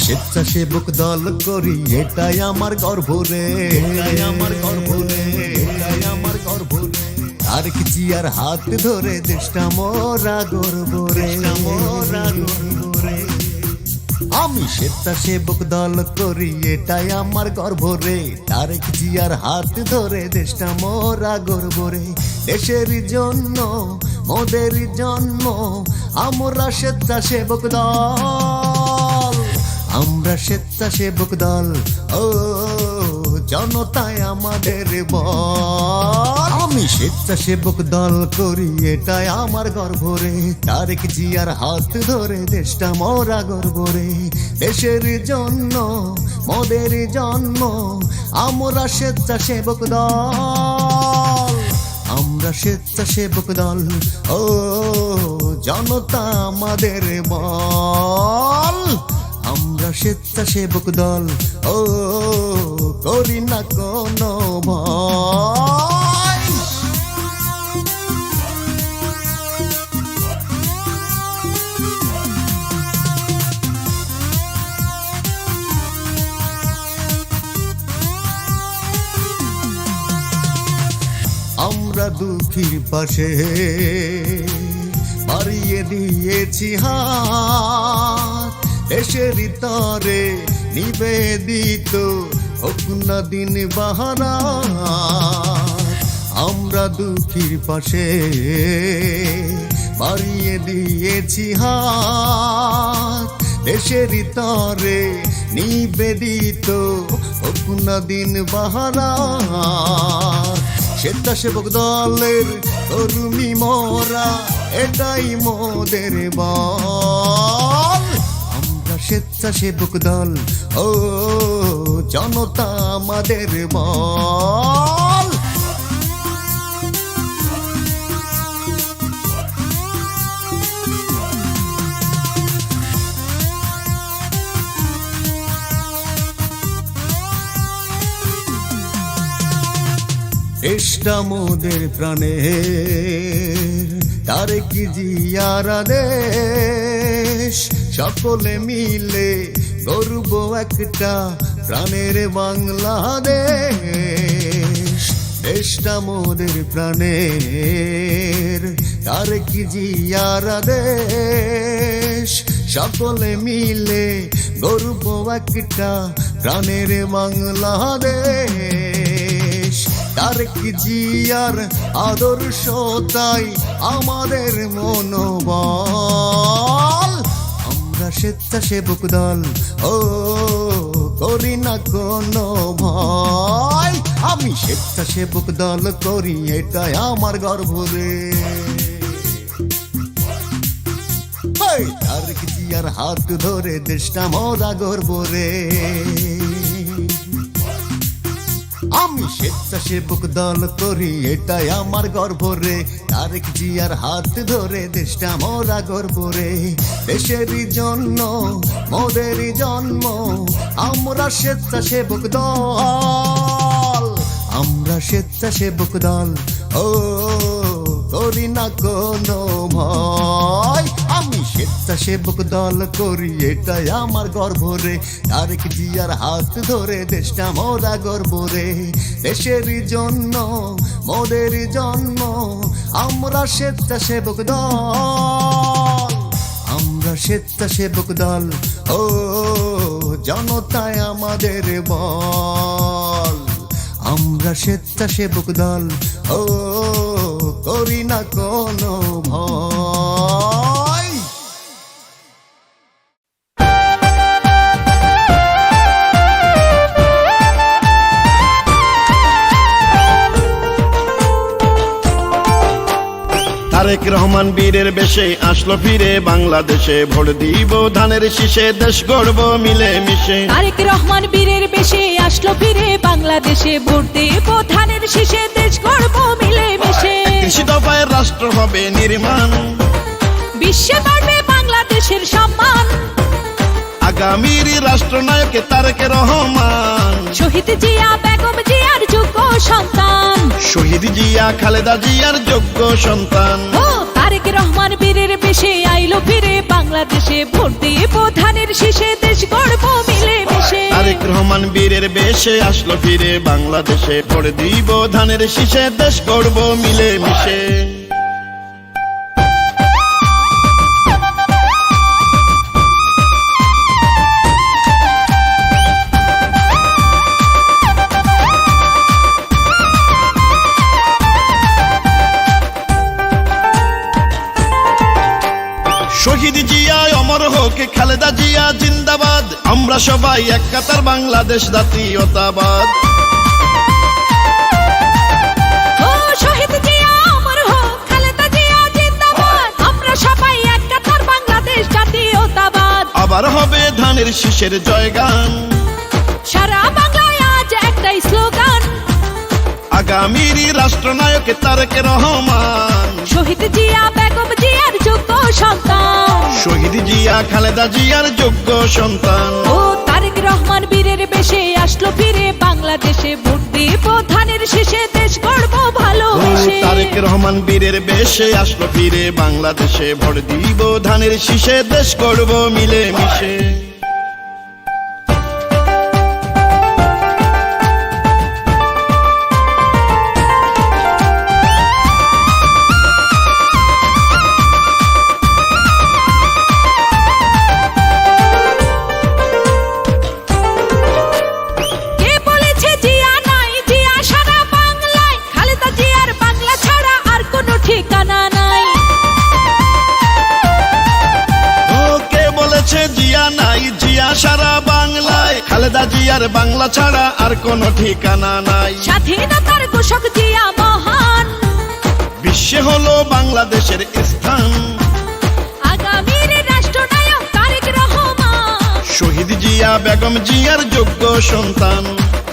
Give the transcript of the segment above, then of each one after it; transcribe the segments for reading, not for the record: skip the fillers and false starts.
স্বেচ্ছাসেবক দল করি, এটাই আমার গর্ব রে, এটাই আমার গর্ব রে, এটাই আমার গর্ব রে। তারেক জিয়ার হাত ধরে দেশটা মোরা গর্ব রে, মোরা গর্ব রে। আমি স্বেচ্ছাসেবক দল করি, এটাই আমার গর্ব রে। তারেক জিয়ার হাত ধরে দেশটা মোরা গর্ব রে। দেশের জন্য মোদের জন্ম, আমরা স্বেচ্ছাসেবক দল, আমরা স্বেচ্ছাসেবক দল। ও জনতায় আমাদের বল। আমি স্বেচ্ছাসেবক দল করি, এটাই আমার গর্ব রে। তারেক জিয়ার হাত ধরে দেশটা মোরা গর্ব রে। দেশের জন্য মোদের জন্ম, আমরা স্বেচ্ছাসেবক দল, আমরা স্বেচ্ছাসেবক দল। ও জনতা আমাদের বল, আমরা স্বেচ্ছাসেবক দল। ও করি না কোনো ভয়। আমরা দুঃখীর পাশে বাড়িয়ে দিয়েছি হাত, দেশের তরে নিবেদিত হোক না দিন বাহারা। আমরা দুঃখীর পাশে বাড়িয়ে দিয়েছি হাত, দেশের তরে নিবেদিত হোক না দিন বাহারা। স্বেচ্ছাসেবক দলের কর্মী মোরা, এটাই মোদের বল। আমরা স্বেচ্ছাসেবক দল, ও জনতা আমাদের বল। দেশটা মোদের প্রাণের, তারেক জিয়ার দেশ। সকলে মিলে গর্ব একটা প্রাণের বাংলাদেশ। দেশটা মোদের প্রাণের, তারেক জিয়ার দেশ। সকলে মিলে গর্ব একটা প্রাণের বাংলাদেশ। তারেক জিয়ার আদর্শতাই আমাদের মনোবল। আমরা স্বেচ্ছাসেবক দল, ও করি না কোনো ভয়। আমি স্বেচ্ছাসেবক দল করি, এটাই আমার গর্ব রে। তারেক জিয়ার হাত ধরে দেশটা মোরা গর্ব রে। আমি স্বেচ্ছাসেবক দল করি, এটাই আমার গর্ব রে। তারেক জিয়ার হাত ধরে দেশটা মোরা গর্ব রে। দেশের জন্য মোদের জন্ম, আমরা স্বেচ্ছাসেবক দল, আমরা স্বেচ্ছাসেবক দল। ও করি না কোনো ভয়। আমি স্বেচ্ছাসেবক দল করি, এটাই আমার গর্ব রে। তারেক জিয়ার হাত ধরে দেশটা মোরা গর্ব রে। দেশের জন্য মোদের জন্ম, আমরা স্বেচ্ছাসেবক দল, আমরা স্বেচ্ছাসেবক দল। ও জনতায় আমাদের বল, আমরা স্বেচ্ছাসেবক দল। ও করি না কোনো ভয়। তারেক রহমান বীরের বেশে আসলো ফিরে বাংলাদেশে, ভোট দিব ধানের শীষে, দেশ গড়ব মিলে মিশে। তারেক রহমান বীরের বেশে আসলো ফিরে বাংলাদেশে, ভোট দেব ধানের শীষে, দেশ গড়ব মিলে মিশে। ৩১ দফায় রাষ্ট্র হবে নির্মাণ, বিশ্বে বাড়বে বাংলাদেশের সম্মান। আগামীর রাষ্ট্রনায়ক তারেক রহমান, শহীদ জিয়া বেগম জিয়ার যোগ্য সন্তান, শহীদ জিয়া খালেদা জিয়ার যোগ্য সন্তান। ও তারেক রহমান বীরের বেশে আইলো ফিরে বাংলাদেশে, ভোট দেব ধানের শীষে, দেশ গড়ব রহমান বীরের বেশে আসলো ফিরে বাংলাদেশে, ভোট দিব ধানের শীষে, দেশ গড়ব মিলে মিশে। শহীদ জিয়া অমর হোক, খালেদা জিয়া জিন্দাবাদ, আমরা সবাই এক কাতার, বাংলাদেশ জাতীয়তাবাদ। ও শহীদ জিয়া অমর হোক, খালেদা জিয়া জিন্দাবাদ, আমরা সবাই এক কাতার, বাংলাদেশ জাতীয়তাবাদ। আবার হবে ধানের শীষের জয়গান, সারা বাংলায় আজ একটাই স্লোগান, আগামীর রাষ্ট্রনায়ক তারেক রহমান। শহীদ জিয়া বেগম জিয়ার যোগ্য সন্তান, শহীদ জিয়া খালেদা জিয়ার যোগ্য সন্তান। ও তারেক রহমান বীরের বেশে আসলো ফিরে বাংলাদেশে, ভোট দিব ধানের শীষে, দেশ গড়ব ভালোবেসে। তারেক রহমান বীরের বেশে আসলো ফিরে বাংলাদেশে, ভোট দিব ধানের শীষে, দেশ গড়ব মিলে মিশে। ঠিকানা নাই, ও কে বলেছে জিয়া নাই, জিয়া সারা বাংলায়, খালেদা জিয়ার বাংলা ছাড়া আর কোনো ঠিকানা নাই। স্বাধীনতার ঘোষক জিয়া মহান, বিশ্বে হলো বাংলাদেশের স্থান, আগামীর রাষ্ট্রনায়ক তারেক রহমান। শহীদ জিয়া বেগম জিয়ার যোগ্য সন্তান,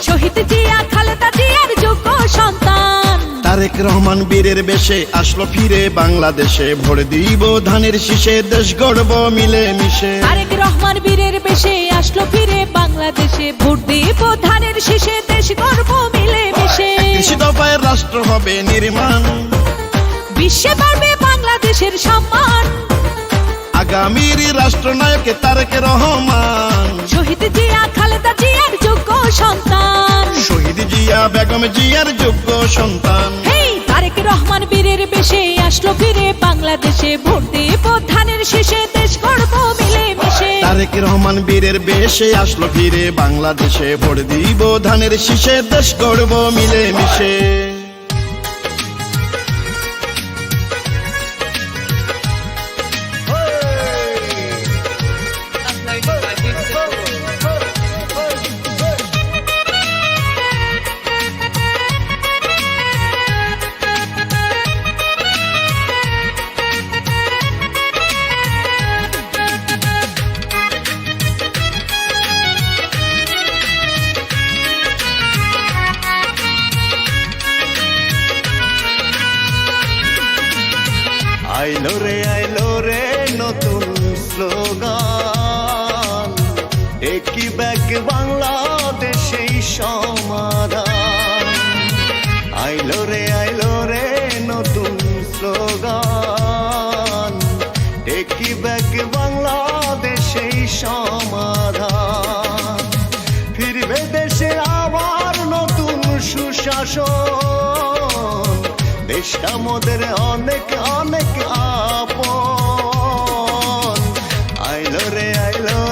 শহীদ জিয়া খালেদা জিয়ার যোগ্য সন্তান। তারেক রহমান বীরের বেশে আসলো ফিরে বাংলাদেশে, ভোট দিব ধানের শীষে, দেশ গড়ব মিলে মিশে। তারেক রহমান বীরের বেশে আসলো ফিরে বাংলাদেশে, ভোট দিব ধানের শীষে, দেশ গড়ব মিলে মিশে। 31 দফায় রাষ্ট্র হবে নির্মাণ, বিশ্বে বাড়বে বাংলাদেশের সম্মান, আগামীর রাষ্ট্রনায়ক তারেক রহমান। শহীদ জিয়া খালেদা জিয়ার যোগ্য সন্তান, শহীদ জিয়া বেগম জিয়ার যোগ্য সন্তান। হেই তারেক রহমান বীরের বেশে আসলো ফিরে বাংলাদেশে, ভোট দিব ধানের শীষে, দেশ গড়ব মিলে মিশে। তারেক রহমান বীরের বেশে আসলো ফিরে বাংলাদেশে, ভোট দিব ধানের শীষে, দেশ গড়ব মিলে মিশে। আইলো রে নতুন স্লোগান, একই ব্যাক বাংলাদেশেই সমাধান। আইলো রে নতুন স্লোগান, একই ব্যাক বাংলাদেশেই সমাধান। ফিরবে দেশে আবার নতুন সুশাসন, দেশটা মোদের অনেক অনেক আপন। আইলো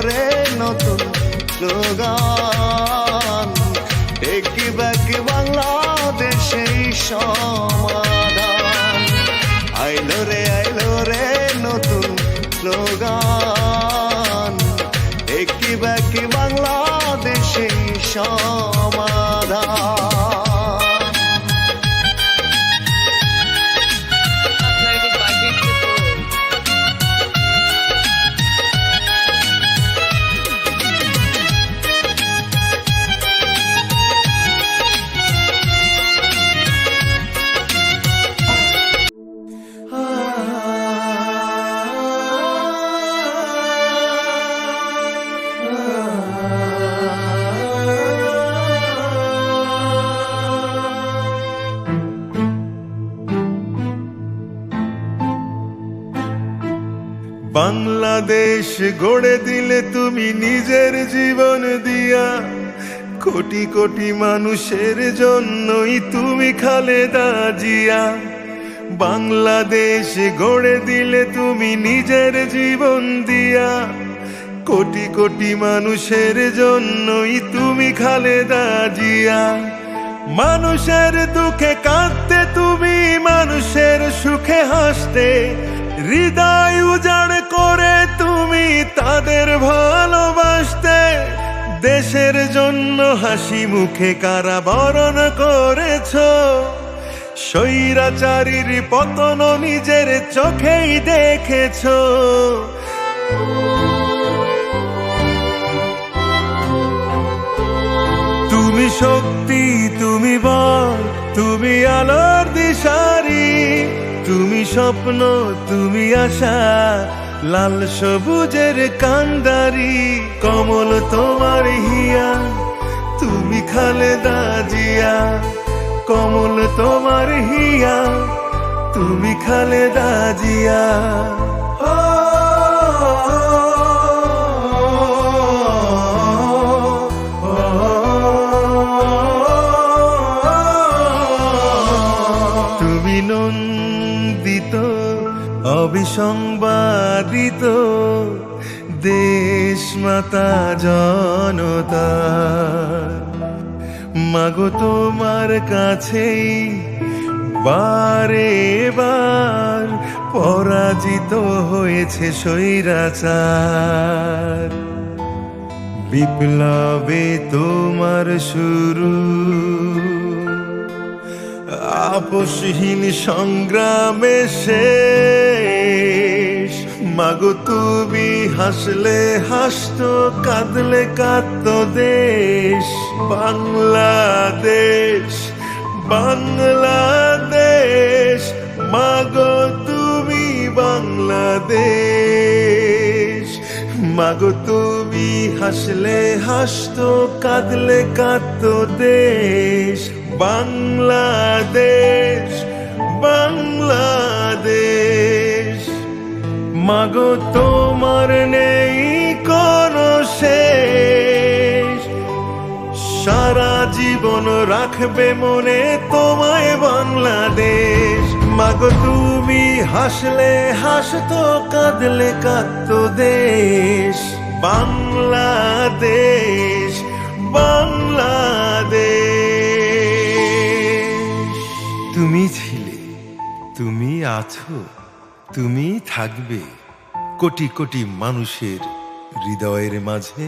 রে নতুন স্লোগান, একই ব্যাক বাংলাদেশেই সমাধান। আইলো রে নতুন স্লোগান, একই ব্যাক বাংলাদেশেই সমাধান। বাংলাদেশ গড়ে দিলে তুমি নিজের জীবন দিয়া, কোটি কোটি মানুষের জন্যই তুমি খালেদা জিয়া, বাংলাদেশ গড়ে দিলে তুমি নিজের জীবন দিয়া। কোটি কোটি মানুষের জন্যই তুমি খালেদা জিয়া, মানুষের দুঃখে কাঁদতে তুমি মানুষের সুখে হাসতে, হৃদয় উজাড় করে তুমি তাদের ভালোবাসতে। দেশের জন্য হাসি মুখে কারাবরণ করেছো, স্বৈরাচারীর পতন নিজের চোখেই দেখেছো। তুমি শক্তি, তুমি বল, তুমি আলোর দিশারি, তুমি স্বপ্ন, তুমি আশা, লাল সবুজের কান্দারি। কমল তোমার হিয়া, তুমি খালেদা জিয়া, কমল তোমার হিয়া, তুমি খালেদা জিয়া। তুমি নন্দিত, অবিসংবাদিত, দেশ মাতা জনতা। মাগো তোমার কাছেই বারে বার পরাজিত হয়েছে স্বৈরাচার। বিপ্লবে তোমার শুরু, আপোষহীন সংগ্রামে শেষ। মাগো তুমি হাসলে হাসতো, কাঁদলে কাঁদতো দেশ। বাংলাদেশ, বাংলাদেশ, মাগো তুমি বাংলাদেশ। মাগো তুমি হাসলে হাসতো, কাঁদলে কাঁদতো দেশ। বাংলাদেশ, বাংলাদেশ, মাগো তোমার নেই কোনো শেষ। সারা জীবন রাখবে মনে তোমায় বাংলাদেশ। মাগো তুমি হাসলে হাসতো, কাঁদলে কাঁদতো দেশ। বাংলাদেশ, বাংলাদেশ। তুমি ছিলে, তুমি আছো, তুমি থাকবে কোটি কোটি মানুষের হৃদয়ের মাঝে।